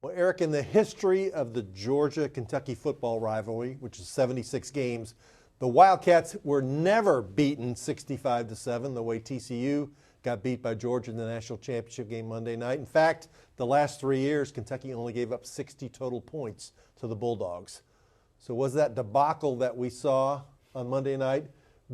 Well, Eric, in the history of the Georgia-Kentucky football rivalry, which is 76 games, the Wildcats were never beaten 65-7 the way TCU got beat by Georgia in the national championship game Monday night. In fact, the last 3 years, Kentucky only gave up 60 total points to the Bulldogs. So was that debacle that we saw on Monday night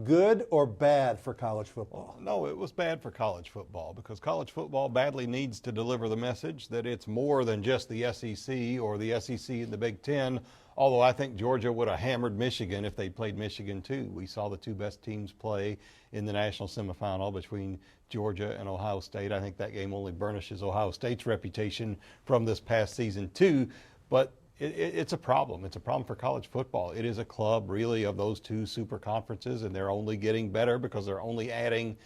good or bad for college football? No, it was bad for college football because college football badly needs to deliver the message that it's more than just the SEC or the SEC and the Big Ten, although I think Georgia would have hammered Michigan if they played Michigan too. We saw the two best teams play in the national semifinal between Georgia and Ohio State. I think that game only burnishes Ohio State's reputation from this past season too, but it's a problem. It's a problem for college football. It is a club really of those two super conferences, and they're only getting better because they're only adding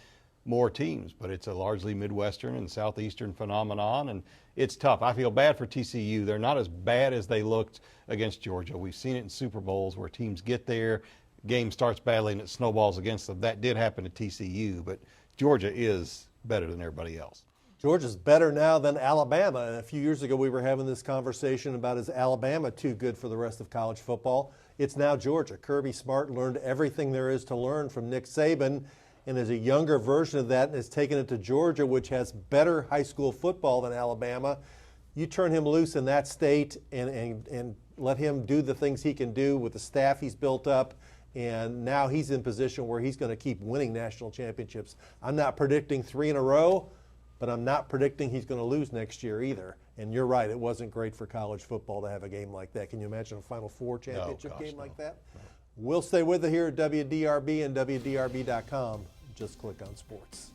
more teams. But it's a largely Midwestern and Southeastern phenomenon, and it's tough. I feel bad for TCU. They're not as bad as they looked against Georgia. We've seen it in Super Bowls where teams get there, game starts badly, and it snowballs against them. That did happen to TCU, but Georgia is better than everybody else. Georgia's better now than Alabama. And a few years ago, we were having this conversation about is Alabama too good for the rest of college football? It's now Georgia. Kirby Smart learned everything there is to learn from Nick Saban, and is a younger version of that and has taken it to Georgia, which has better high school football than Alabama. You turn him loose in that state and let him do the things he can do with the staff he's built up, and now he's in position where he's going to keep winning national championships. I'm not predicting 3 in a row, but I'm not predicting he's going to lose next year either. And you're right, it wasn't great for college football to have a game like that. Can you imagine a Final Four championship game like that? No. We'll stay with it here at WDRB and WDRB.com. Just click on sports.